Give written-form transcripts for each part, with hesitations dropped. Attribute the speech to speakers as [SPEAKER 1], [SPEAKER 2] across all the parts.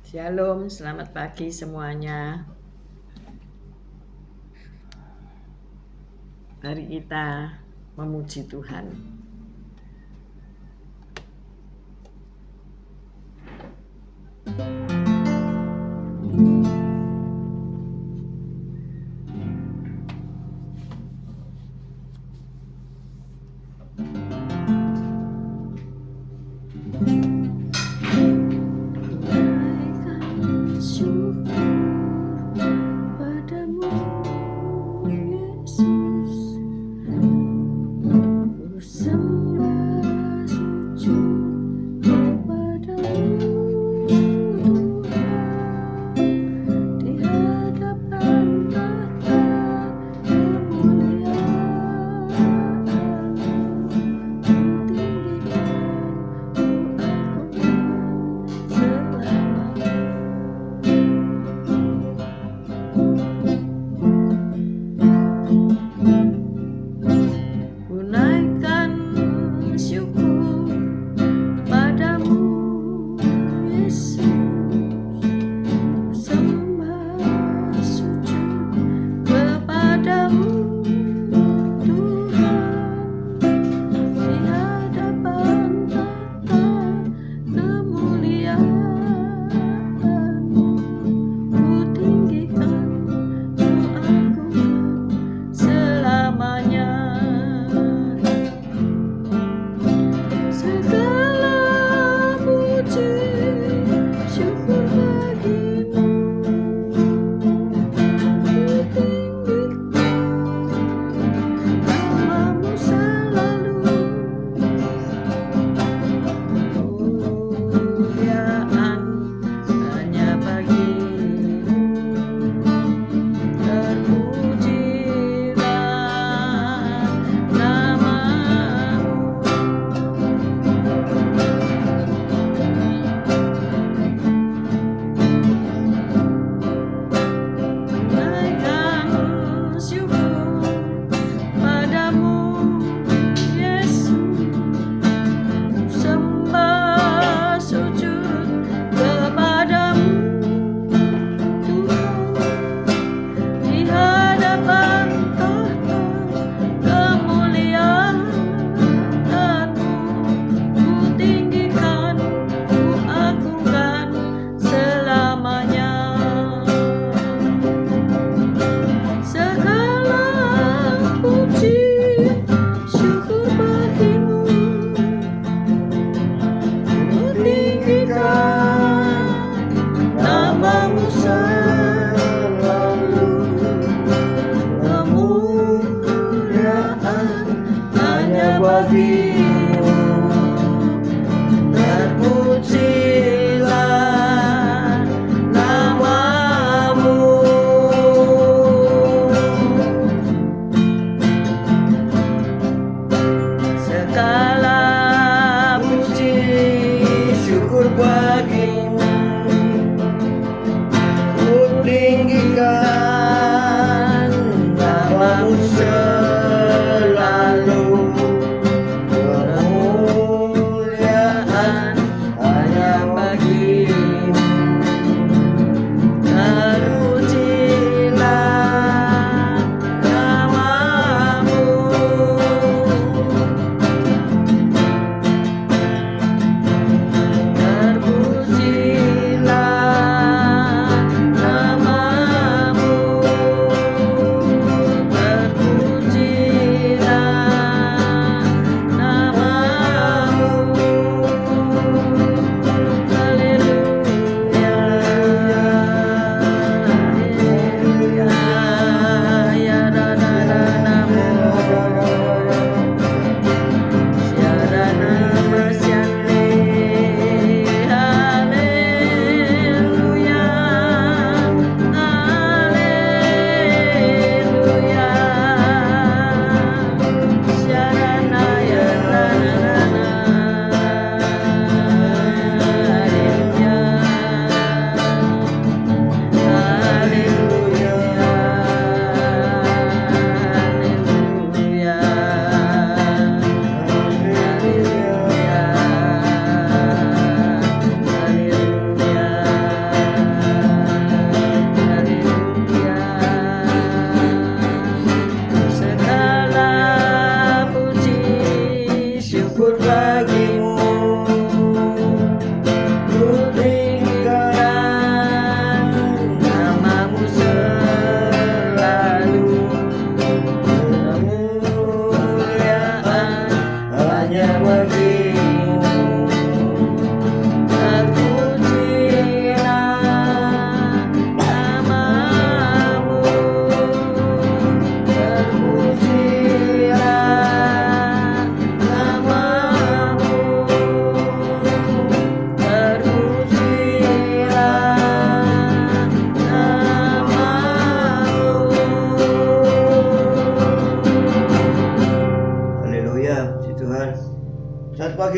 [SPEAKER 1] Shalom, selamat pagi semuanya. Mari kita memuji Tuhan. Padamu, Yesus, ku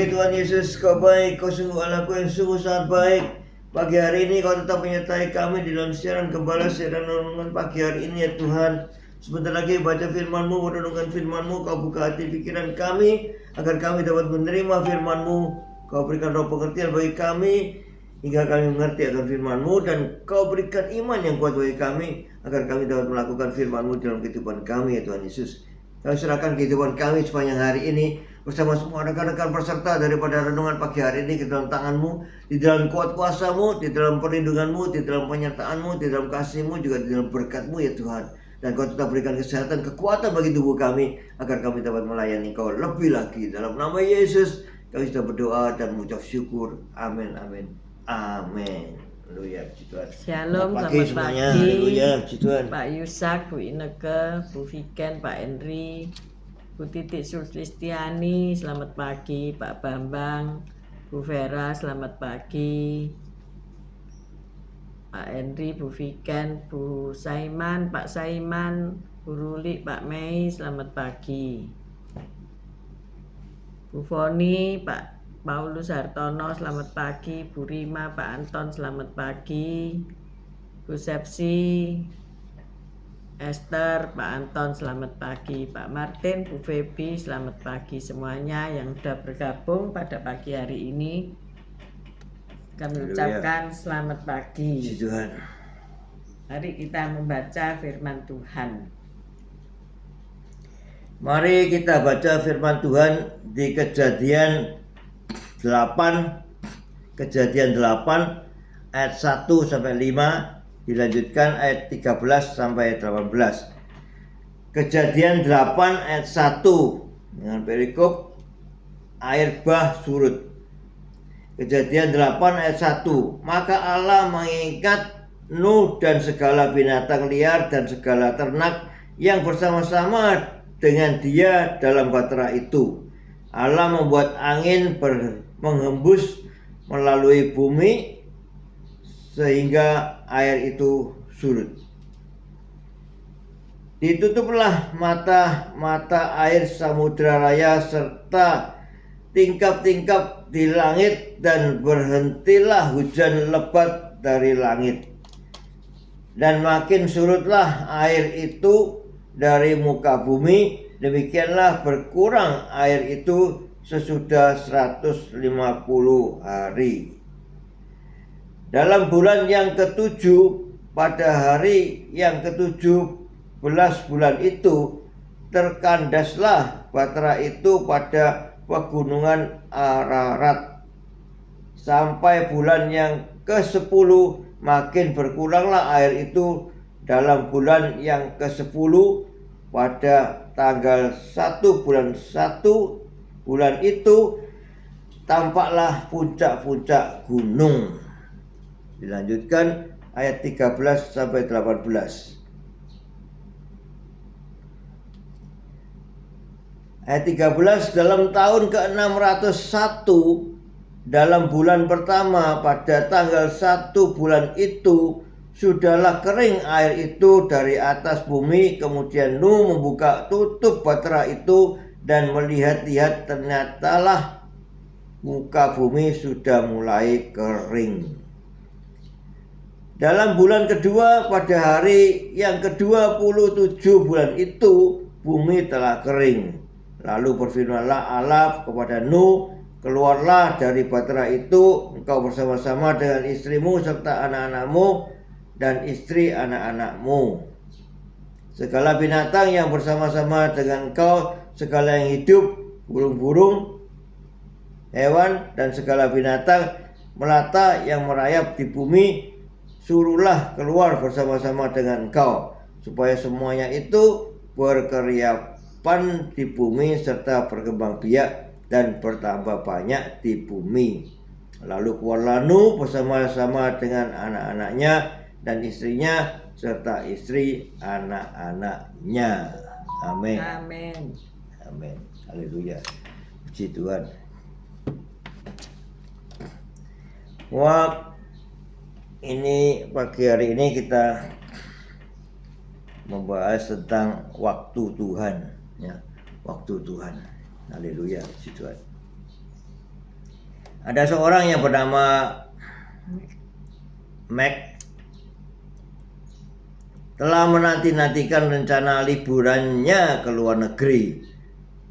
[SPEAKER 2] pagi Tuhan Yesus, Kau baik, Kau sungguh Allahku yang sungguh sangat baik. Pagi hari ini Kau tetap menyertai kami di dalam siaran Gembala Siaran Renungan pagi hari ini ya Tuhan. Sebentar lagi baca firman-Mu, merenungkan firman-Mu, Kau buka hati pikiran kami agar kami dapat menerima firman-Mu. Kau berikan roh pengertian bagi kami hingga kami mengerti akan firman-Mu, dan Kau berikan iman yang kuat bagi kami agar kami dapat melakukan firman-Mu dalam kehidupan kami ya Tuhan Yesus. Kami serahkan kehidupan kami sepanjang hari ini bersama semua rekan-rekan peserta daripada renungan pagi hari ini ke dalam tangan-Mu, di dalam kuat kuasa-Mu, di dalam perlindungan-Mu, di dalam penyertaan-Mu, di dalam kasih-Mu, juga di dalam berkat-Mu ya Tuhan. Dan Kau tetap berikan kesehatan, kekuatan bagi tubuh kami agar kami dapat melayani Kau lebih lagi. Dalam nama Yesus kami sudah berdoa dan mengucap syukur. Amin, amin, amin. Haleluya, puji Tuhan.
[SPEAKER 1] Shalom,
[SPEAKER 2] Selamat
[SPEAKER 1] selamat
[SPEAKER 2] semuanya.
[SPEAKER 1] pagi.
[SPEAKER 2] Haleluya, puji Tuhan.
[SPEAKER 1] Pak Yusak, Bu Ineke, Bu Viken, Pak Henry, Bu Titik Sulistiani, selamat pagi. Pak Bambang, Bu Vera, selamat pagi. Pak Henry, Bu Viken, Bu Saiman, Pak Saiman, Bu Ruli, Pak Mei, selamat pagi. Bu Foni, Pak Paulus Hartono, selamat pagi. Bu Rima, Pak Anton, selamat pagi. Bu Sepsi, Esther, Pak Anton, selamat pagi. Pak Martin, Bu Febi, selamat pagi semuanya yang sudah bergabung pada pagi hari ini. Kami ucapkan selamat pagi.
[SPEAKER 2] Puji Tuhan.
[SPEAKER 1] Mari kita membaca firman Tuhan.
[SPEAKER 2] Mari kita baca firman Tuhan di Kejadian 8 ayat 1 sampai 5, dilanjutkan ayat 13 sampai 18. Kejadian 8 ayat 1 dengan perikop air bah surut. Kejadian 8 ayat 1. Maka Allah mengikat Nuh dan segala binatang liar dan segala ternak yang bersama-sama dengan dia dalam bahtera itu. Allah membuat angin menghembus melalui bumi sehingga air itu surut. Ditutuplah mata-mata air samudra raya serta tingkap-tingkap di langit, dan berhentilah hujan lebat dari langit. Dan makin surutlah air itu dari muka bumi, demikianlah berkurang air itu sesudah 150 hari. Dalam bulan yang ketujuh, pada hari yang ke-17 bulan itu, terkandaslah bahtera itu pada pegunungan Ararat. Sampai bulan yang ke-10 makin berkuranglah air itu. Dalam bulan yang ke-10 pada tanggal 1 bulan 1 bulan itu tampaklah puncak-puncak gunung. Dilanjutkan ayat 13 sampai 18. Ayat 13, dalam tahun ke-601 dalam bulan pertama pada tanggal 1 bulan itu sudahlah kering air itu dari atas bumi. Kemudian Nuh membuka tutup bahtera itu dan melihat-lihat, ternyatalah muka bumi sudah mulai kering. Dalam bulan kedua pada hari yang ke-27 bulan itu bumi telah kering. Lalu berfirmanlah Allah kepada Nuh, keluarlah dari bahtera itu, engkau bersama-sama dengan istrimu serta anak-anakmu dan istri anak-anakmu, segala binatang yang bersama-sama dengan engkau, segala yang hidup, burung-burung, hewan, dan segala binatang melata yang merayap di bumi, suruhlah keluar bersama-sama dengan engkau, supaya semuanya itu berkeriapan di bumi serta berkembang biak dan bertambah banyak di bumi. Lalu keluarlah Nuh bersama-sama dengan anak-anaknya dan istrinya serta istri anak-anaknya. Amin.
[SPEAKER 1] Amin.
[SPEAKER 2] Amin. Haleluya. Puji Tuhan. Wah, ini pagi hari ini kita membahas tentang waktu Tuhan, ya. Waktu Tuhan. Haleluya. Puji Tuhan. Ada seorang yang bernama Mac telah menanti-nantikan rencana liburannya ke luar negeri.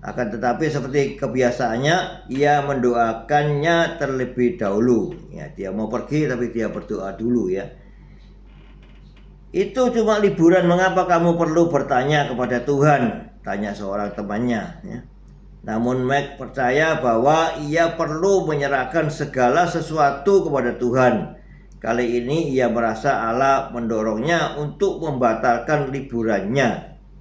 [SPEAKER 2] Akan tetapi seperti kebiasaannya, ia mendoakannya terlebih dahulu. Ya, dia mau pergi tapi dia berdoa dulu ya. Itu cuma liburan, mengapa kamu perlu bertanya kepada Tuhan? Tanya seorang temannya ya. Namun Mac percaya bahwa ia perlu menyerahkan segala sesuatu kepada Tuhan. Kali ini ia merasa Allah mendorongnya untuk membatalkan liburannya.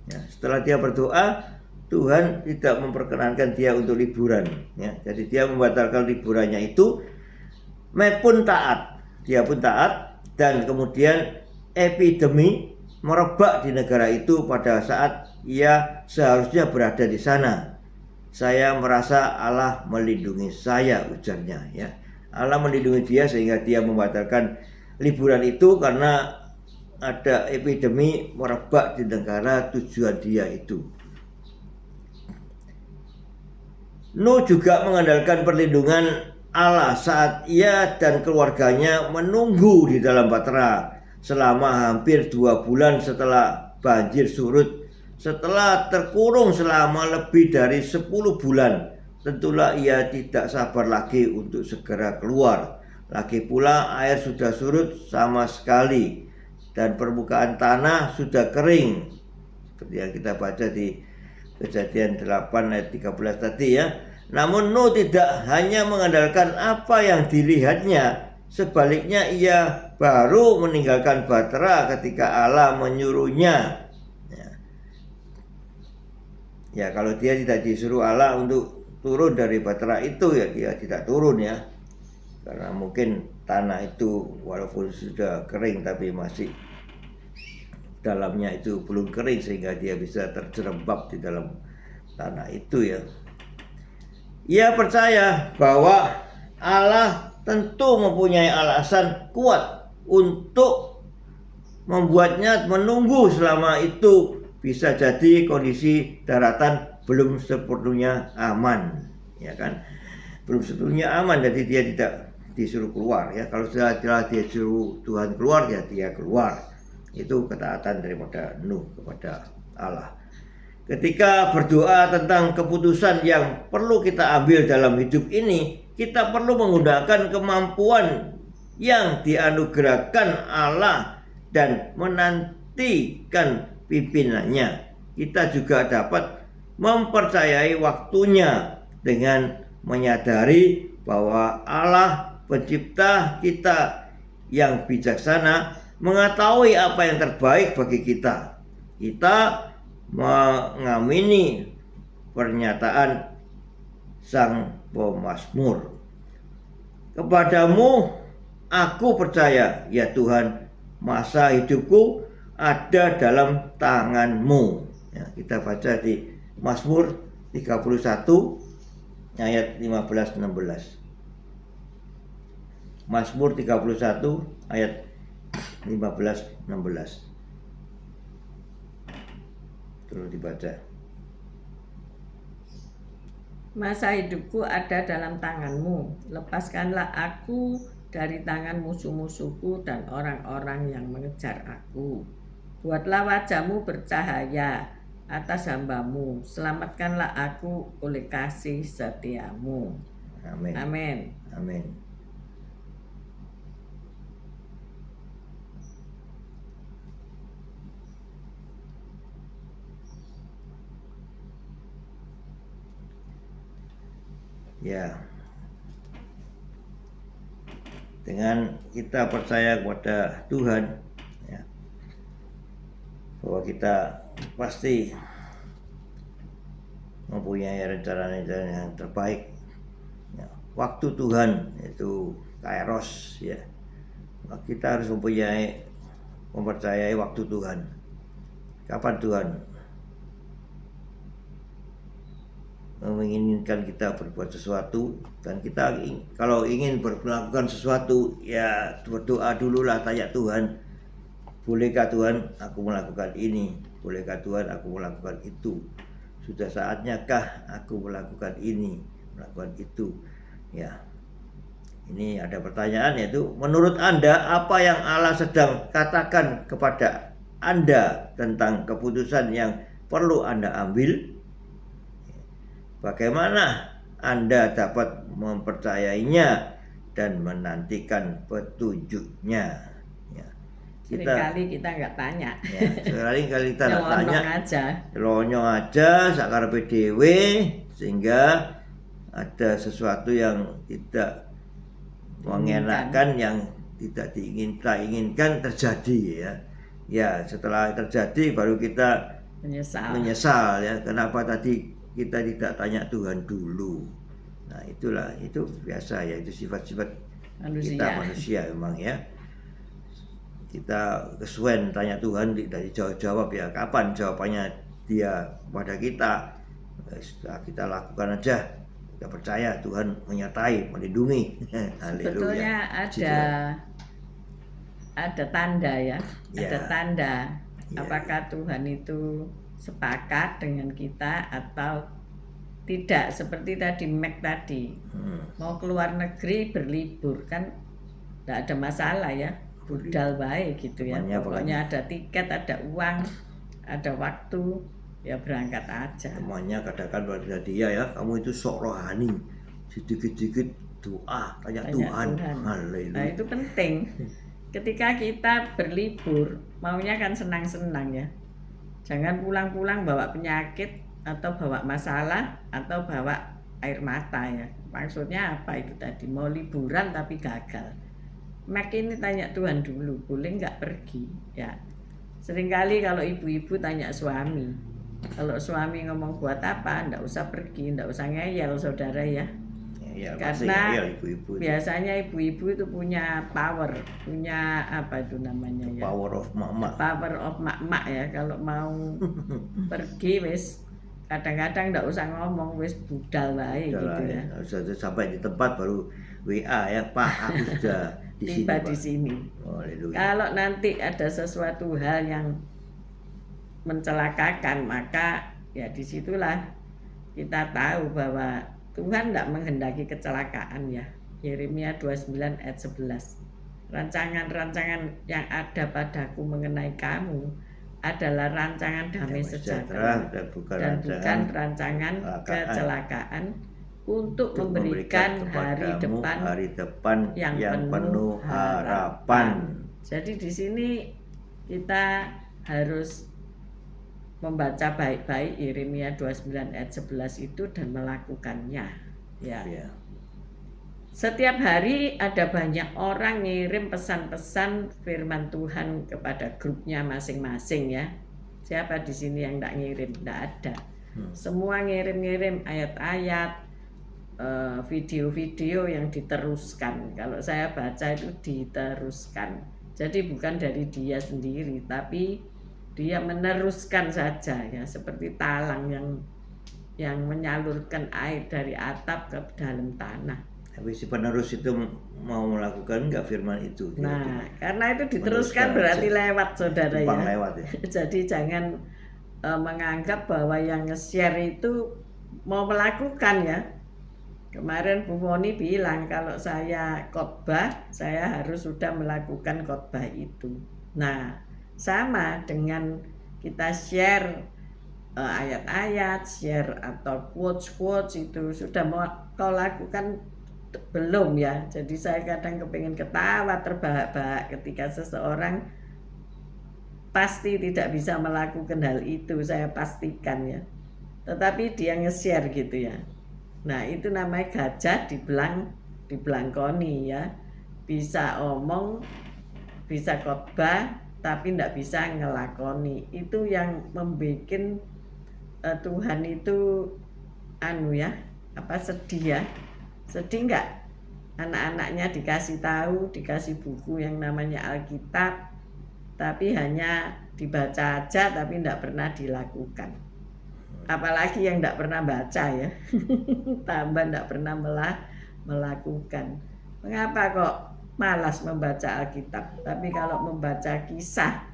[SPEAKER 2] Ya, setelah dia berdoa, Tuhan tidak memperkenankan dia untuk liburan. Ya, jadi dia membatalkan liburannya itu. Mac pun taat. Dia pun taat, dan kemudian epidemi merebak di negara itu pada saat ia seharusnya berada di sana. Saya merasa Allah melindungi saya, ujarnya ya. Allah melindungi dia sehingga dia membatalkan liburan itu karena ada epidemi merebak di negara tujuan dia itu. Nuh juga mengandalkan perlindungan Allah saat ia dan keluarganya menunggu di dalam bahtera selama hampir 2 bulan setelah banjir surut. Setelah terkurung selama lebih dari 10 bulan, tentulah ia tidak sabar lagi untuk segera keluar. Lagi pula air sudah surut sama sekali dan permukaan tanah sudah kering. Seperti yang kita baca di Kejadian 8 ayat 13 tadi ya. Namun Nuh tidak hanya mengandalkan apa yang dilihatnya, sebaliknya ia baru meninggalkan bahtera ketika Allah menyuruhnya. Ya, kalau dia tidak disuruh Allah untuk turun dari bahtera itu, ya dia tidak turun ya. Karena mungkin tanah itu walaupun sudah kering tapi masih dalamnya itu belum kering sehingga dia bisa terjerembab di dalam tanah itu ya. Ia percaya bahwa Allah tentu mempunyai alasan kuat untuk membuatnya menunggu selama itu. Bisa jadi kondisi daratan belum sepenuhnya aman, ya kan? Belum sepenuhnya aman, jadi dia tidak disuruh keluar ya. Kalau setelah dia suruh Tuhan keluar, ya dia keluar. Itu ketaatan daripada Nuh kepada Allah. Ketika berdoa tentang keputusan yang perlu kita ambil dalam hidup ini, kita perlu menggunakan kemampuan yang dianugerahkan Allah dan menantikan pimpinannya. Kita juga dapat mempercayai waktunya dengan menyadari bahwa Allah pencipta kita yang bijaksana mengetahui apa yang terbaik bagi kita. Kita mengamini pernyataan sang pemazmur. Kepadamu aku percaya, ya Tuhan, masa hidupku ada dalam tanganmu. Ya, kita baca di Mazmur 31 ayat 15-16. Mazmur 31 ayat 15-16. Terus dibaca.
[SPEAKER 1] Masa hidupku ada dalam tanganmu. Lepaskanlah aku dari tangan musuh-musuhku dan orang-orang yang mengejar aku. Buatlah wajahmu bercahaya atas hambamu. Selamatkanlah aku oleh kasih setiamu.
[SPEAKER 2] Amin.
[SPEAKER 1] Amin.
[SPEAKER 2] Amin. Ya. Dengan kita percaya kepada Tuhan, ya, bahwa kita pasti mempunyai rencana-rencana yang terbaik. Ya, waktu Tuhan itu kairos ya. Kita harus mempercayai waktu Tuhan. Kapan Tuhan menginginkan kita berbuat sesuatu, dan kita kalau ingin melakukan sesuatu ya berdoa dululah, tanya Tuhan, bolehkah Tuhan aku melakukan ini, bolehkah Tuhan aku melakukan itu, sudah saatnya kah aku melakukan ini, melakukan itu ya. Ini ada pertanyaan, yaitu menurut Anda apa yang Allah sedang katakan kepada Anda tentang keputusan yang perlu Anda ambil? Bagaimana Anda dapat mempercayainya dan menantikan petunjuknya? Ya,
[SPEAKER 1] Seringkali kita nggak tanya.
[SPEAKER 2] ya, sekali kita nggak
[SPEAKER 1] Nyelonong
[SPEAKER 2] tanya,
[SPEAKER 1] aja.
[SPEAKER 2] nyelonong aja sakarepe dhewe, sehingga ada sesuatu yang tidak mengenakan, yang tidak diinginkan terjadi ya. Ya, setelah terjadi baru kita menyesal ya, kenapa tadi kita tidak tanya Tuhan dulu. Nah, itulah, itu biasa ya, itu sifat-sifat kita manusia memang ya. Kita kesuwen tanya Tuhan tidak dijawab ya, kapan jawabannya dia kepada kita. Kita lakukan aja. Kita percaya Tuhan menyertai, melindungi.
[SPEAKER 1] Sebetulnya ada tanda ya, ada tanda apakah Tuhan itu sepakat dengan kita atau tidak. Seperti tadi Mac tadi, mau keluar negeri berlibur kan tidak ada masalah ya, budal baik gitu ya. Pokoknya ada tiket, ada uang, ada waktu, ya berangkat aja.
[SPEAKER 2] Temannya katakan pada dia ya, kamu itu sok rohani, sedikit-sedikit doa, tanya Tuhan. Haleluya.
[SPEAKER 1] Nah itu penting. Ketika kita berlibur, maunya kan senang-senang ya. Jangan pulang-pulang bawa penyakit atau bawa masalah atau bawa air mata ya. Maksudnya apa itu tadi? Mau liburan tapi gagal. Makin tanya Tuhan dulu, boleh nggak pergi ya. Seringkali kalau ibu-ibu tanya suami, kalau suami ngomong buat apa, nggak usah pergi, nggak usah ngeyel saudara ya.
[SPEAKER 2] Ya,
[SPEAKER 1] karena
[SPEAKER 2] ibu-ibu
[SPEAKER 1] biasanya ibu-ibu itu punya power, punya apa itu namanya ya,
[SPEAKER 2] power of mak-mak.
[SPEAKER 1] Power of mak-mak ya. Kalau mau pergi wis kadang-kadang nggak usah ngomong, wis budal baik gitu ya.
[SPEAKER 2] Sudah sampai di tempat baru WA ya, Pak aku sudah
[SPEAKER 1] tiba di sini. Kalau nanti ada sesuatu hal yang mencelakakan, maka ya disitulah kita tahu bahwa Tuhan tidak menghendaki kecelakaan ya. Yeremia 29 ayat 11. Rancangan-rancangan yang ada padaku mengenai kamu adalah rancangan damai sejahtera dan bukan rancangan kecelakaan, untuk memberikan hari depan yang penuh harapan. Jadi di sini kita harus membaca baik-baik Yeremia 29 ayat 11 itu dan melakukannya ya. Setiap hari ada banyak orang ngirim pesan-pesan firman Tuhan kepada grupnya masing-masing ya. Siapa di sini yang tidak ngirim? Tidak ada. Semua ngirim-ngirim ayat-ayat, video-video yang diteruskan. Kalau saya baca itu diteruskan. Jadi bukan dari dia sendiri, tapi dia meneruskan saja ya, seperti talang yang menyalurkan air dari atap ke dalam tanah.
[SPEAKER 2] Tapi si penerus itu mau melakukan nggak firman itu?
[SPEAKER 1] Nah, karena itu diteruskan berarti lewat saudara ya.
[SPEAKER 2] Lewat ya.
[SPEAKER 1] Jadi jangan menganggap bahwa yang nge-share itu mau melakukan ya. Kemarin Bu Foni bilang kalau saya khotbah, saya harus sudah melakukan khotbah itu. Nah, sama dengan kita share ayat-ayat, share atau quotes-quotes itu sudah mau kau lakukan belum ya. Jadi saya kadang kepingin ketawa terbahak-bahak ketika seseorang pasti tidak bisa melakukan hal itu, saya pastikan ya. Tetapi dia nge-share gitu ya. Nah itu namanya gajah dibelangkoni ya. Bisa omong, bisa khotbah, tapi tidak bisa ngelakoni. Itu yang membuat Tuhan itu sedih ya. Sedih enggak? Anak-anaknya dikasih tahu, dikasih buku yang namanya Alkitab, tapi hanya dibaca aja tapi tidak pernah dilakukan. Apalagi yang tidak pernah baca ya. Tambah tidak pernah melakukan. Mengapa kok malas membaca Alkitab? Tapi kalau membaca kisah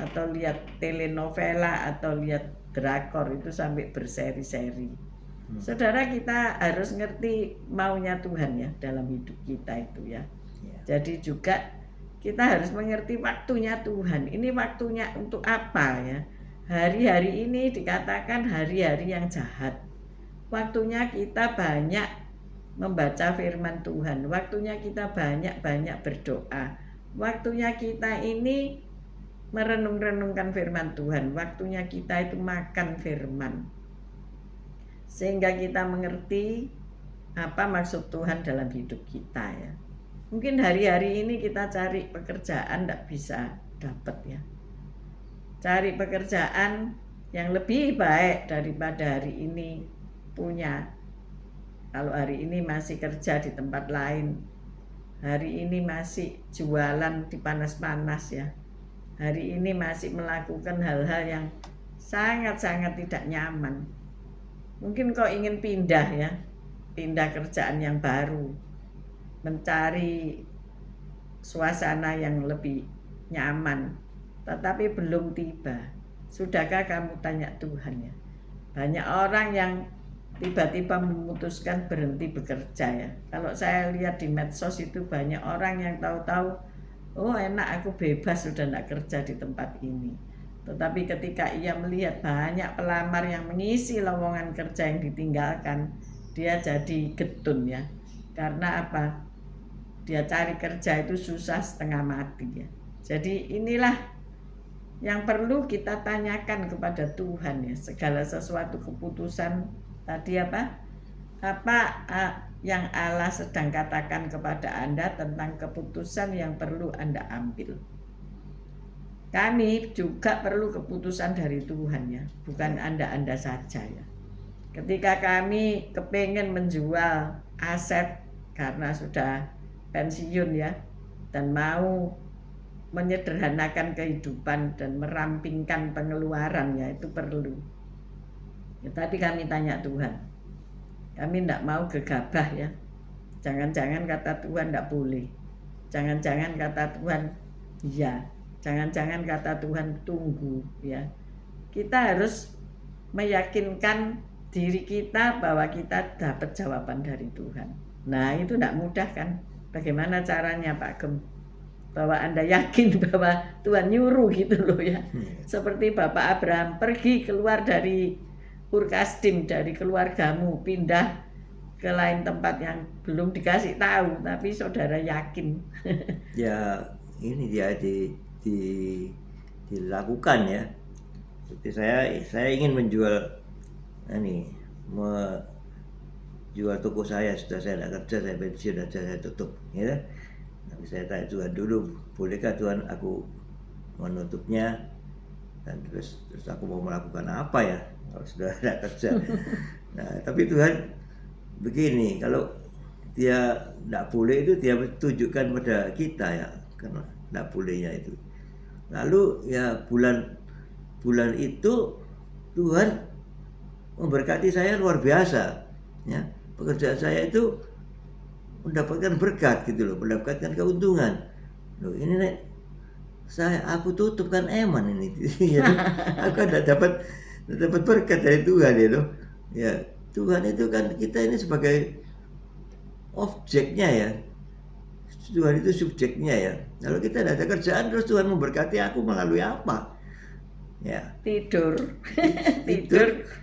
[SPEAKER 1] atau lihat telenovela atau lihat drakor itu sampai berseri-seri. Saudara, kita harus ngerti maunya Tuhan ya dalam hidup kita itu ya. Jadi juga kita harus mengerti waktunya Tuhan. Ini waktunya untuk apa ya? Hari-hari ini dikatakan hari-hari yang jahat. Waktunya kita banyak membaca firman Tuhan. Waktunya kita banyak-banyak berdoa. Waktunya kita ini merenung-renungkan firman Tuhan. Waktunya kita itu makan firman. Sehingga kita mengerti apa maksud Tuhan dalam hidup kita ya. Mungkin hari-hari ini kita cari pekerjaan tidak bisa dapat ya. Cari pekerjaan yang lebih baik daripada hari ini punya. Kalau hari ini masih kerja di tempat lain, hari ini masih jualan di panas-panas ya, hari ini masih melakukan hal-hal yang sangat-sangat tidak nyaman. Mungkin kau ingin pindah ya, pindah kerjaan yang baru, mencari suasana yang lebih nyaman, tetapi belum tiba. Sudahkah kamu tanya Tuhan ya? Banyak orang yang tiba-tiba memutuskan berhenti bekerja ya. Kalau saya lihat di medsos itu banyak orang yang tahu-tahu, oh enak aku bebas sudah tidak kerja di tempat ini. Tetapi ketika ia melihat banyak pelamar yang mengisi lowongan kerja yang ditinggalkan, dia jadi getun ya. Karena apa? Dia cari kerja itu susah setengah mati ya. Jadi inilah yang perlu kita tanyakan kepada Tuhan ya. Segala sesuatu keputusan tadi apa yang Allah sedang katakan kepada Anda tentang keputusan yang perlu Anda ambil. Kami juga perlu keputusan dari Tuhan ya, bukan Anda saja ya. Ketika kami kepengen menjual aset karena sudah pensiun ya, dan mau menyederhanakan kehidupan dan merampingkan pengeluaran ya, itu perlu ya, tapi kami tanya Tuhan, kami tidak mau gegabah ya. Jangan-jangan kata Tuhan tidak boleh, jangan-jangan kata Tuhan iya, jangan-jangan kata Tuhan tunggu ya. Kita harus meyakinkan diri kita bahwa kita dapat jawaban dari Tuhan. Nah itu tidak mudah kan. Bagaimana caranya Pak Gem? Bahwa Anda yakin bahwa Tuhan nyuruh gitu loh ya. Seperti Bapak Abraham pergi keluar dari Ur-Kasdim, dari keluargamu, pindah ke lain tempat yang belum dikasih tahu, tapi saudara yakin.
[SPEAKER 2] Ya ini dia dilakukan ya. Seperti saya ingin menjual jual toko saya, sudah saya tidak kerja, saya pensiun saja, saya tutup ya. Tapi saya tanya Tuhan dulu, bolehkah Tuhan aku menutupnya, dan terus aku mau melakukan apa ya kalau sudah tidak kerja. Nah tapi Tuhan begini, kalau dia tidak boleh itu dia tunjukkan pada kita ya, karena tidak bolehnya itu. Lalu ya bulan itu Tuhan memberkati saya luar biasa ya. Pekerjaan saya itu mendapatkan berkat gitu loh, mendapatkan keuntungan. Loh ini nek aku tutup kan eman ini. Aku tidak dapat berkat dari Tuhan ya loh. Ya Tuhan itu kan kita ini sebagai objeknya ya. Tuhan itu subjeknya ya. Kalau kita tidak ada kerjaan terus Tuhan memberkati aku melalui apa? Ya.
[SPEAKER 1] Tidur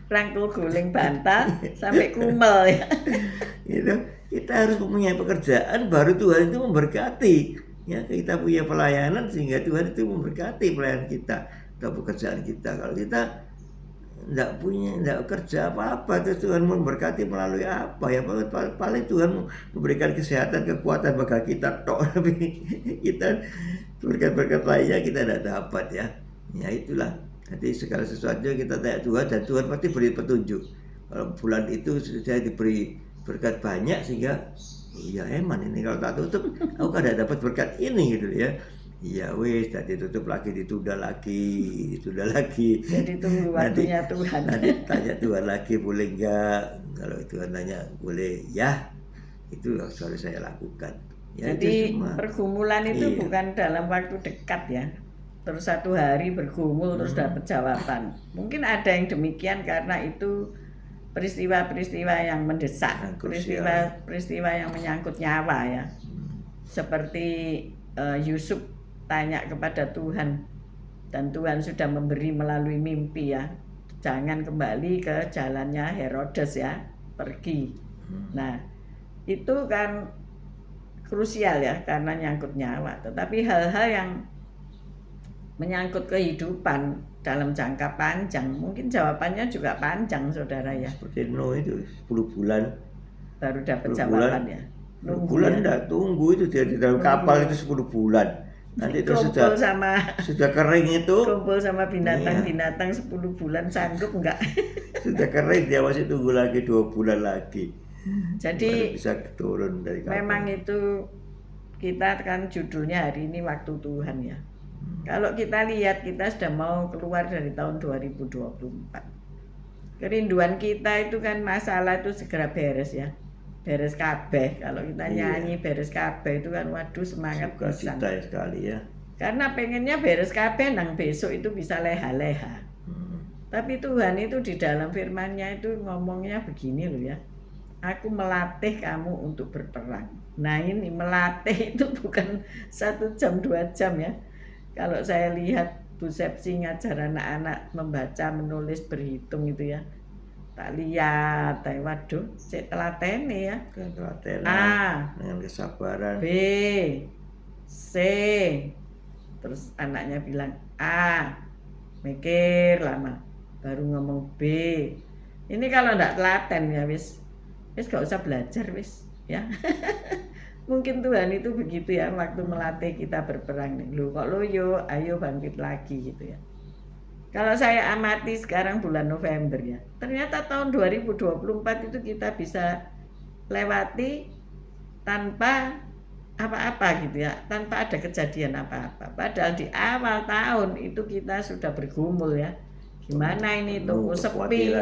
[SPEAKER 1] rangkul guling bantal sampai kumel ya.
[SPEAKER 2] Gitu. Kita harus mempunyai pekerjaan baru Tuhan itu memberkati. Ya, kita punya pelayanan sehingga Tuhan itu memberkati pelayanan kita atau pekerjaan kita. Kalau kita tidak kerja apa-apa terus Tuhan memberkati melalui apa ya? Paling Tuhan memberikan kesehatan, kekuatan bagi kita tok, tapi kita berkat-berkat lainnya kita tidak dapat ya. Ya itulah. Jadi segala sesuatu kita tanya Tuhan dan Tuhan pasti beri petunjuk. Kalau bulan itu saya diberi berkat banyak sehingga ya eman ini kalau tak tutup aku kan tidak dapat berkat ini gitu ya. Ya wis tadi tutup lagi, ditunda lagi.
[SPEAKER 1] Jadi tunggu waktunya Tuhan.
[SPEAKER 2] Nanti tanya Tuhan lagi boleh enggak. Kalau Tuhan tanya boleh ya, itu harus saya lakukan ya.
[SPEAKER 1] Jadi pergumulan itu bukan dalam waktu dekat ya, terus satu hari bergumul terus dapat jawaban. Mungkin ada yang demikian karena itu peristiwa-peristiwa yang mendesak,
[SPEAKER 2] Yang krusial.
[SPEAKER 1] peristiwa yang menyangkut nyawa ya. Seperti Yusuf tanya kepada Tuhan, dan Tuhan sudah memberi melalui mimpi ya, jangan kembali ke jalannya Herodes ya, pergi. Nah itu kan krusial ya, karena nyangkut nyawa. Tetapi hal-hal yang menyangkut kehidupan dalam jangka panjang, mungkin jawabannya juga panjang saudara ya.
[SPEAKER 2] Seperti Nuh itu 10 bulan
[SPEAKER 1] Baru dapat
[SPEAKER 2] 10
[SPEAKER 1] jawaban
[SPEAKER 2] bulan.
[SPEAKER 1] ya.
[SPEAKER 2] 10 bulan
[SPEAKER 1] ya.
[SPEAKER 2] enggak, tunggu itu dia di dalam kapal itu 10 bulan. Nanti itu
[SPEAKER 1] Kumpul sama
[SPEAKER 2] sudah kering itu,
[SPEAKER 1] kumpul sama binatang-binatang 10 bulan sanggup enggak?
[SPEAKER 2] sudah kering, dia masih tunggu lagi 2 bulan lagi.
[SPEAKER 1] Jadi
[SPEAKER 2] baru bisa turun dari kapal.
[SPEAKER 1] memang itu kita kan judulnya hari ini waktu Tuhan ya. Kalau kita lihat, kita sudah mau keluar dari tahun 2024. Kerinduan kita itu kan masalah itu segera beres ya. Beres kabeh. Kalau kita nyanyi beres kabeh itu kan waduh semangat pisan.
[SPEAKER 2] Sukacita sekali ya.
[SPEAKER 1] Karena pengennya beres kabeh nang besok itu bisa leha-leha. Tapi Tuhan itu di dalam firman-Nya itu ngomongnya begini loh ya. Aku melatih kamu untuk berperang. Nah ini melatih itu bukan 1 jam 2 jam ya. Kalau saya lihat Bu Sepsi ngajar anak-anak membaca, menulis, berhitung itu ya, tak lihat, waduh, cek telatene ya.
[SPEAKER 2] Telatenan
[SPEAKER 1] A
[SPEAKER 2] dengan kesabaran.
[SPEAKER 1] B C, terus anaknya bilang A, mikir lama, baru ngomong B. Ini kalau ndak telaten ya wis gak usah belajar wis ya. Mungkin Tuhan itu begitu ya, waktu melatih kita berperang nih. Lu kok loyo, ayo bangkit lagi gitu ya. Kalau saya amati sekarang bulan November ya, ternyata tahun 2024 itu kita bisa lewati tanpa apa-apa gitu ya, tanpa ada kejadian apa-apa. Padahal di awal tahun itu kita sudah bergumul ya. Gimana ini toko sepi,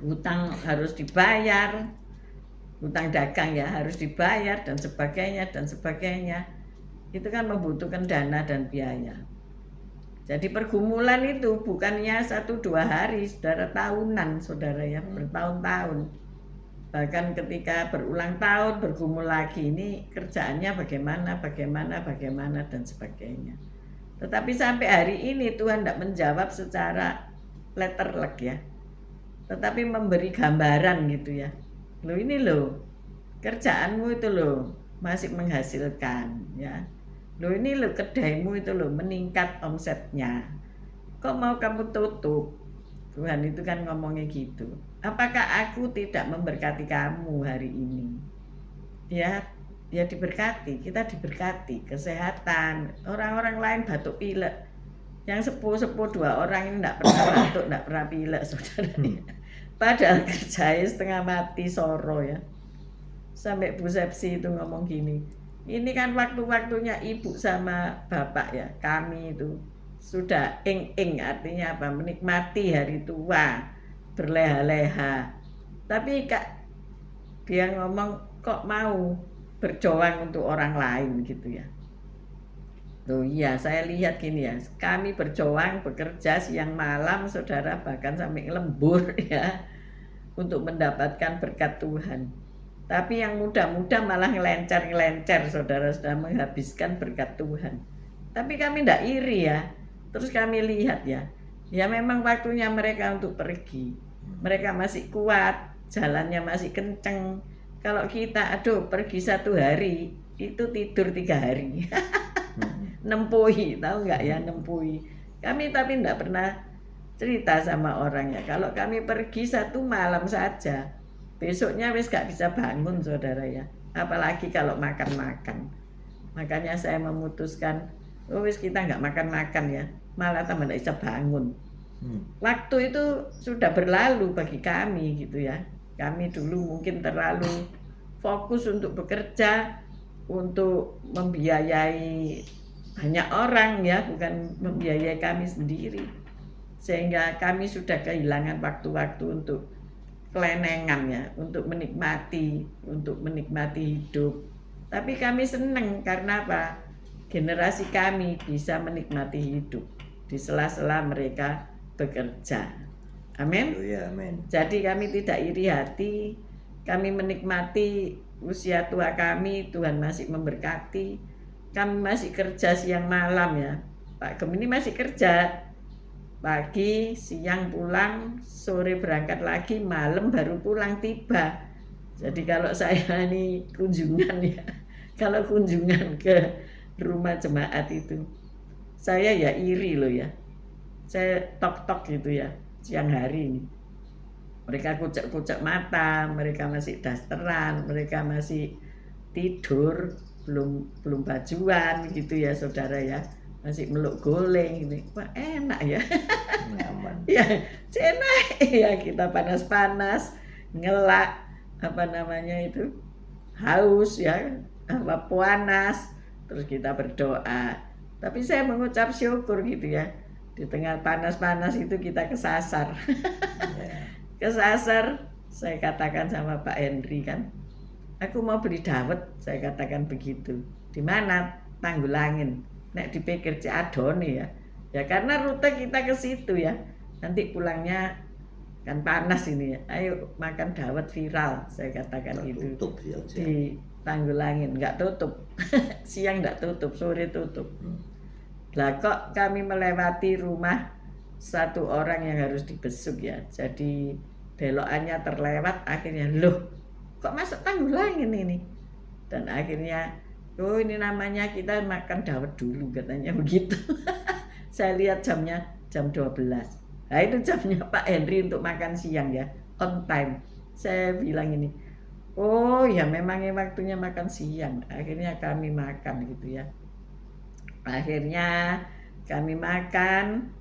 [SPEAKER 1] hutang harus dibayar, hutang dagang ya harus dibayar dan sebagainya. Itu kan membutuhkan dana dan biaya. Jadi pergumulan itu bukannya 1-2 hari, saudara, tahunan saudara ya, bertahun-tahun. Bahkan ketika berulang tahun bergumul lagi, ini kerjaannya bagaimana dan sebagainya. Tetapi sampai hari ini Tuhan tidak menjawab secara letterlek ya, tetapi memberi gambaran gitu ya. Lo ini lo kerjaanmu itu lo masih menghasilkan ya. Lo ini lo kedaimu itu lo meningkat omsetnya. Kok mau kamu tutup? Tuhan itu kan ngomongnya gitu. Apakah aku tidak memberkati kamu hari ini? Ya diberkati, kita diberkati kesehatan. Orang-orang lain batuk pilek. Yang sepuh-sepuh 2 orang ini tidak pernah batuk, tidak pernah pilek saudara. Padahal kerjanya setengah mati soro ya. Sampai Bu Sepsi itu ngomong gini, ini kan waktu-waktunya ibu sama bapak ya, kami itu sudah ing-ing, artinya apa? Menikmati hari tua, berleha-leha. Tapi dia ngomong kok mau berjuang untuk orang lain gitu ya. Loh iya, saya lihat gini ya, kami berjuang, bekerja siang malam saudara, bahkan sampai lembur ya, untuk mendapatkan berkat Tuhan. Tapi yang muda-muda malah ngelencer saudara, sudah menghabiskan berkat Tuhan. Tapi kami tidak iri ya. Terus kami lihat ya memang waktunya mereka untuk pergi. Mereka masih kuat, jalannya masih kenceng. Kalau kita pergi 1 hari, itu tidur 3 hari. Nempuhi, tahu nggak ya, nempuhi. Kami tapi tidak pernah cerita sama orang ya, kalau kami pergi 1 malam saja, besoknya wis gak bisa bangun saudara ya, apalagi kalau makan-makan. Makanya saya memutuskan, wis kita nggak makan-makan ya, malah tambah tidak bisa bangun. Waktu itu sudah berlalu bagi kami gitu ya. Kami dulu mungkin terlalu fokus untuk bekerja, untuk membiayai banyak orang ya, bukan membiayai kami sendiri. Sehingga kami sudah kehilangan waktu-waktu untuk kelenengan ya, untuk menikmati hidup. Tapi kami senang karena apa? Generasi kami bisa menikmati hidup di sela-sela mereka bekerja. Amin.
[SPEAKER 2] Haleluya, amin.
[SPEAKER 1] Jadi kami tidak iri hati, kami menikmati usia tua kami, Tuhan masih memberkati. Kami masih kerja siang malam ya. Pak Gem ini masih kerja. Pagi, siang pulang, sore berangkat lagi, malam baru pulang tiba. Jadi kalau saya ini kunjungan ya, kalau kunjungan ke rumah jemaat itu, saya ya iri loh ya. Saya tok-tok gitu ya, siang hari ini. Mereka kucek-kucek mata, mereka masih dasteran, mereka masih tidur, belum bajuan gitu ya saudara ya, masih meluk goleng gitu. Wah enak ya.
[SPEAKER 2] Nyaman.
[SPEAKER 1] Ya enak ya, kita panas-panas ngelak apa namanya itu, haus ya, apa panas, terus kita berdoa. Tapi saya mengucap syukur gitu ya, di tengah panas-panas itu kita kesasar.
[SPEAKER 2] Ya.
[SPEAKER 1] Kesasar, saya katakan sama Pak Henry kan, aku mau beli dawet, saya katakan begitu. Di mana? Tanggulangin. Nek dipikir Ciadone ya. Ya karena rute kita ke situ ya. Nanti pulangnya kan panas ini ya. Ayo makan dawet viral, saya katakan gitu.
[SPEAKER 2] Tutup sih aja.
[SPEAKER 1] Di Tanggulangin, nggak tutup. Siang nggak tutup, sore tutup. Lah kok kami melewati rumah satu orang yang harus dibesuk ya. Jadi belokannya terlewat, akhirnya loh kok masuk Tanggulangin ini. Dan akhirnya oh ini namanya kita makan dawet dulu katanya begitu. Saya lihat jamnya jam 12. Nah itu jamnya Pak Henry untuk makan siang ya, on time. Saya bilang ini, oh ya memangnya waktunya makan siang. Akhirnya kami makan gitu ya. Akhirnya kami makan,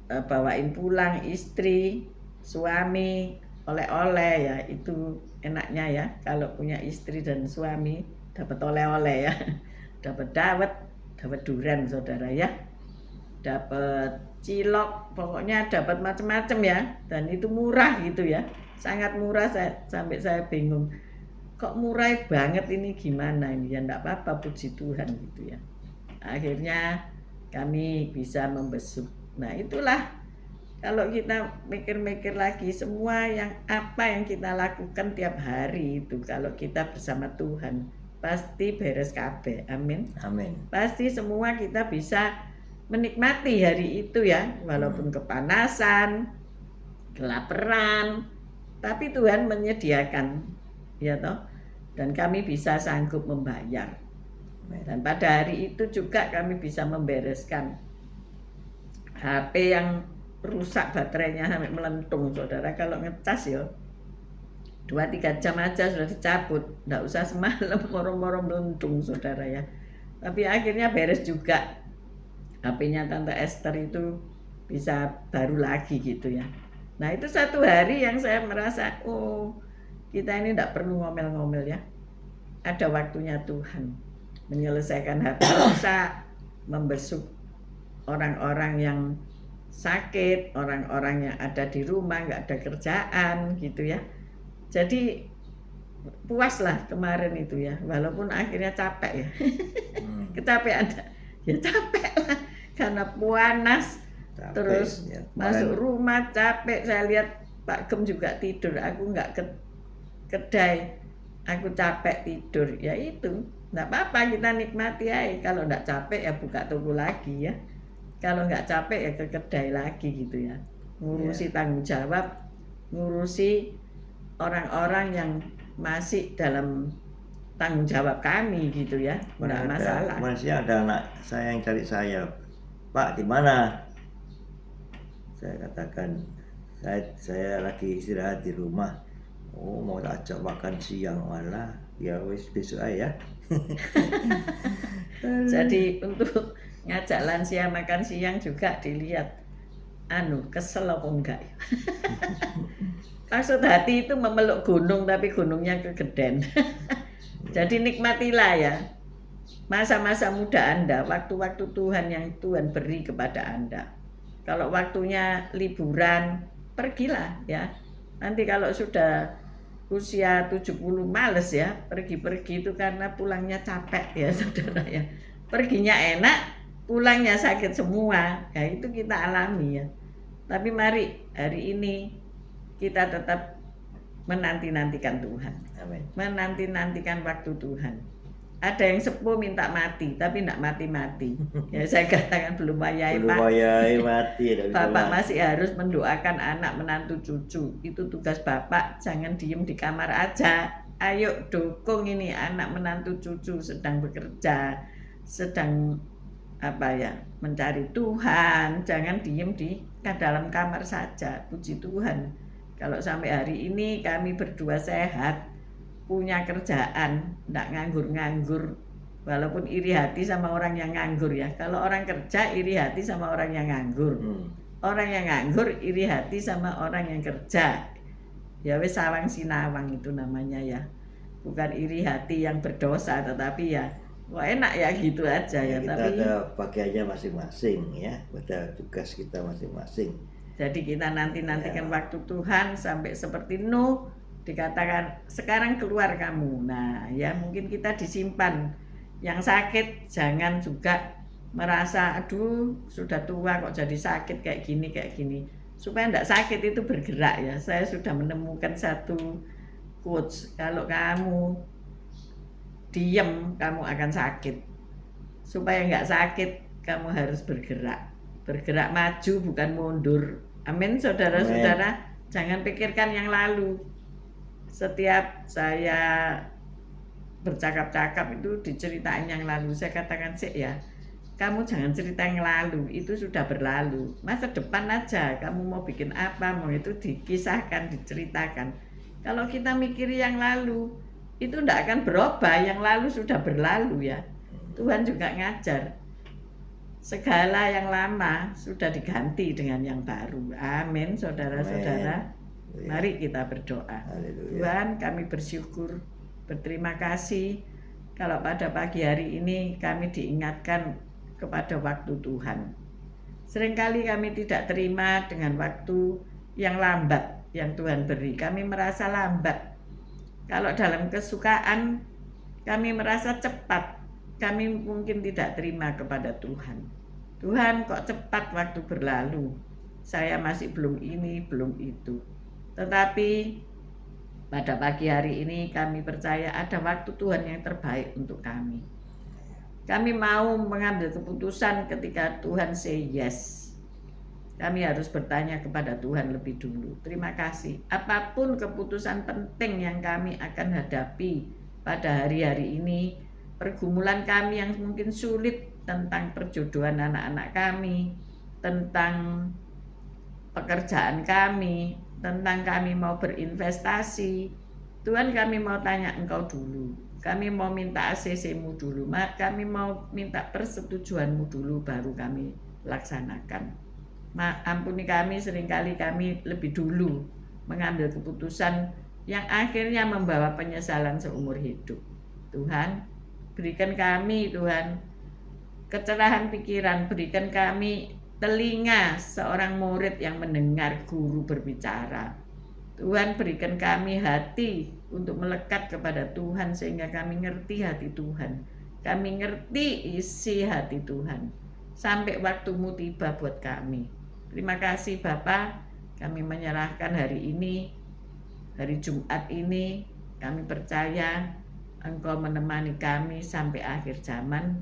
[SPEAKER 1] bawain pulang istri, suami, oleh-oleh ya. Itu enaknya ya kalau punya istri dan suami dapat oleh-oleh ya. Dapat dapat durian saudara ya. Dapat cilok, pokoknya dapat macam-macam ya. Dan itu murah gitu ya. Sangat murah, sampai saya bingung. Kok murah banget ini, gimana ini? Ya enggak apa-apa, puji Tuhan gitu ya. Akhirnya kami bisa membesuk. Nah itulah, kalau kita mikir-mikir lagi, semua apa yang kita lakukan tiap hari itu, kalau kita bersama Tuhan pasti beres kabeh. Amin.
[SPEAKER 2] Amin.
[SPEAKER 1] Pasti semua kita bisa menikmati hari itu ya, walaupun kepanasan, kelaparan, tapi Tuhan menyediakan ya toh, dan kami bisa sanggup membayar. Dan pada hari itu juga kami bisa membereskan HP yang rusak baterainya sampai melentung saudara. Kalau ngecas ya 2-3 jam aja sudah dicabut, nggak usah semalam moro-moro melentung saudara ya. Tapi akhirnya beres juga, HP-nya Tante Esther itu bisa baru lagi gitu ya. Nah itu satu hari yang saya merasa, oh kita ini nggak perlu ngomel-ngomel ya, ada waktunya Tuhan menyelesaikan HP rusak, membesuk orang-orang yang sakit, orang-orang yang ada di rumah nggak ada kerjaan gitu ya. Jadi puaslah kemarin itu ya, walaupun akhirnya capek ya. Kecapean ya, capek lah karena panas, terus
[SPEAKER 2] ya,
[SPEAKER 1] masuk rumah capek. Saya lihat Pak Gem juga tidur, aku nggak ke kedai, aku capek tidur. Ya itu nggak apa-apa, kita nikmati aja. Kalau nggak capek ya buka toko lagi ya. Kalau nggak capek ya ke kedai lagi gitu ya. Ngurusi tanggung jawab, ngurusi orang-orang yang masih dalam tanggung jawab kami gitu ya. Nggak masalah.
[SPEAKER 2] Masih ada anak saya yang cari saya, Pak di mana? Saya katakan saya lagi istirahat di rumah. Oh mau tak ajak makan siang, malah ya wis besok aja ya.
[SPEAKER 1] Jadi untuk ngajak lansia makan siang juga dilihat kesel apa enggak. Maksud hati itu memeluk gunung tapi gunungnya kegeden. Jadi nikmatilah ya masa-masa muda Anda, waktu-waktu Tuhan yang Tuhan beri kepada Anda. Kalau waktunya liburan, pergilah ya. Nanti kalau sudah usia 70 males ya, pergi-pergi itu karena pulangnya capek ya saudara ya. Perginya enak, pulangnya sakit semua. Ya itu kita alami ya. Tapi mari hari ini kita tetap menanti-nantikan Tuhan.
[SPEAKER 2] Amin.
[SPEAKER 1] Menanti-nantikan waktu Tuhan. Ada yang sepuh minta mati, tapi tidak mati-mati. Ya saya katakan belum wayai
[SPEAKER 2] Belum
[SPEAKER 1] Pak.
[SPEAKER 2] wayai mati.
[SPEAKER 1] Bapak masih harus mendoakan anak menantu cucu. Itu tugas Bapak, jangan diem di kamar aja. Ayo dukung ini anak menantu cucu sedang bekerja, sedang mencari Tuhan. Jangan diem di dalam kamar saja. Puji Tuhan. Kalau sampai hari ini kami berdua sehat, punya kerjaan, tidak nganggur-nganggur, walaupun iri hati sama orang yang nganggur ya. Kalau orang kerja iri hati sama orang yang nganggur, orang yang nganggur iri hati sama orang yang kerja. Ya wes sawang sinawang itu namanya ya, bukan iri hati yang berdosa, tetapi ya wah enak ya gitu aja ya.
[SPEAKER 2] Kita
[SPEAKER 1] Tapi
[SPEAKER 2] ada bagiannya masing-masing ya, pada tugas kita masing-masing.
[SPEAKER 1] Jadi kita nantikan waktu Tuhan sampai seperti Nuh dikatakan sekarang keluar kamu. Nah ya mungkin kita disimpan. Yang sakit jangan juga merasa aduh sudah tua kok jadi sakit kayak gini. Supaya tidak sakit itu bergerak ya. Saya sudah menemukan satu quotes, kalau kamu diam kamu akan sakit. Supaya nggak sakit kamu harus bergerak. Bergerak maju bukan mundur. Amin saudara-saudara. Jangan pikirkan yang lalu. Setiap saya bercakap-cakap itu diceritain yang lalu, saya katakan sih ya, kamu jangan cerita yang lalu, itu sudah berlalu. Masa depan aja, kamu mau bikin apa, mau itu dikisahkan, diceritakan. Kalau kita mikir yang lalu, itu tidak akan berubah, yang lalu sudah berlalu ya. Tuhan juga ngajar, segala yang lama sudah diganti dengan yang baru. Amin saudara-saudara. Mari kita berdoa.
[SPEAKER 2] Haleluya.
[SPEAKER 1] Tuhan, kami bersyukur, berterima kasih kalau pada pagi hari ini kami diingatkan kepada waktu Tuhan. Seringkali kami tidak terima dengan waktu yang lambat yang Tuhan beri. Kami merasa lambat. Kalau dalam kesukaan kami merasa cepat, kami mungkin tidak terima kepada Tuhan. Tuhan, kok cepat waktu berlalu. Saya masih belum ini, belum itu. Tetapi pada pagi hari ini kami percaya ada waktu Tuhan yang terbaik untuk kami. Kami mau mengambil keputusan ketika Tuhan say yes. Kami harus bertanya kepada Tuhan lebih dulu. Terima kasih. Apapun keputusan penting yang kami akan hadapi pada hari-hari ini, pergumulan kami yang mungkin sulit tentang perjodohan anak-anak kami, tentang pekerjaan kami, tentang kami mau berinvestasi, Tuhan kami mau tanya Engkau dulu. Kami mau minta ACC-mu dulu, kami mau minta persetujuanmu dulu baru kami laksanakan. Ampuni kami, seringkali kami lebih dulu mengambil keputusan yang akhirnya membawa penyesalan seumur hidup. Tuhan, berikan kami Tuhan kecerahan pikiran, berikan kami telinga seorang murid yang mendengar guru berbicara. Tuhan, berikan kami hati untuk melekat kepada Tuhan sehingga kami ngerti hati Tuhan. Kami ngerti isi hati Tuhan sampai waktumu tiba buat kami. Terima kasih Bapa, kami menyerahkan hari ini, hari Jumat ini, kami percaya Engkau menemani kami sampai akhir zaman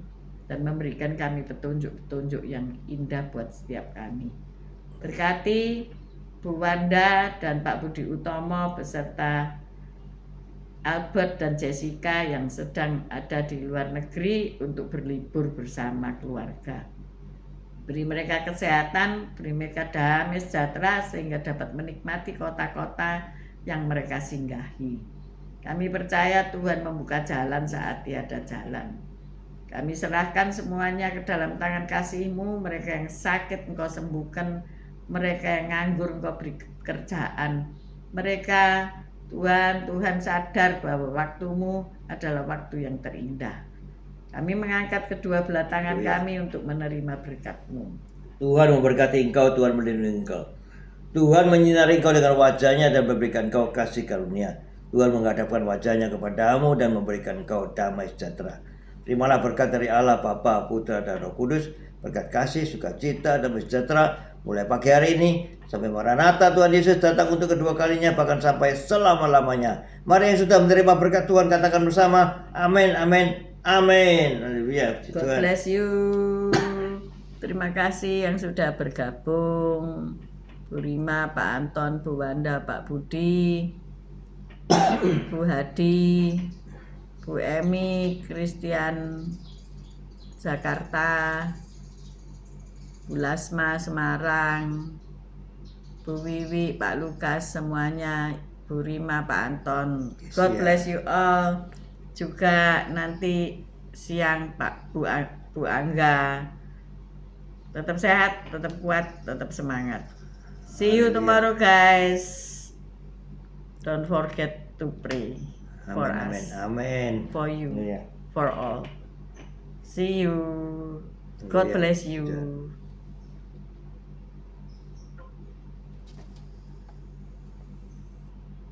[SPEAKER 1] dan memberikan kami petunjuk-petunjuk yang indah buat setiap kami. Berkati Bu Wanda dan Pak Budi Utomo beserta Albert dan Jessica yang sedang ada di luar negeri untuk berlibur bersama keluarga. Beri mereka kesehatan, beri mereka damai sejahtera sehingga dapat menikmati kota-kota yang mereka singgahi. Kami percaya Tuhan membuka jalan saat tiada jalan. Kami serahkan semuanya ke dalam tangan kasih-Mu. Mereka yang sakit Engkau sembuhkan, mereka yang nganggur Engkau beri kerjaan. Mereka Tuhan sadar bahwa waktu-Mu adalah waktu yang terindah. Kami mengangkat kedua belah tangan kami untuk menerima berkat-Mu.
[SPEAKER 2] Tuhan memberkati Engkau, Tuhan melindungi Engkau. Tuhan menyinari Engkau dengan wajah-Nya dan memberikan Engkau kasih karunia. Tuhan menghadapkan wajah-Nya kepadamu dan memberikan Engkau damai sejahtera. Terimalah berkat dari Allah Bapa, Putra dan Roh Kudus, berkat kasih, sukacita, damai sejahtera mulai pagi hari ini sampai Maranatha Tuhan Yesus datang untuk kedua kalinya, bahkan sampai selama-lamanya. Mari yang sudah menerima berkat Tuhan katakan bersama, amin, amin, amin. Haleluya.
[SPEAKER 1] God bless you. Terima kasih yang sudah bergabung. Bu Rima, Pak Anton, Bu Wanda, Pak Budi, Bu Hadi, Bu Emi, Christian Jakarta, Bu Lasma Semarang, Bu Wiwi, Pak Lukas, semuanya, Bu Rima, Pak Anton. God bless you all. Juga nanti siang Pak Bu Angga. Tetap sehat, tetap kuat, tetap semangat. See you tomorrow, guys. Don't forget to pray for
[SPEAKER 2] Amin,
[SPEAKER 1] us,
[SPEAKER 2] amin,
[SPEAKER 1] for you,
[SPEAKER 2] Haleluya.
[SPEAKER 1] for all. See you. God
[SPEAKER 2] Haleluya.
[SPEAKER 1] bless you.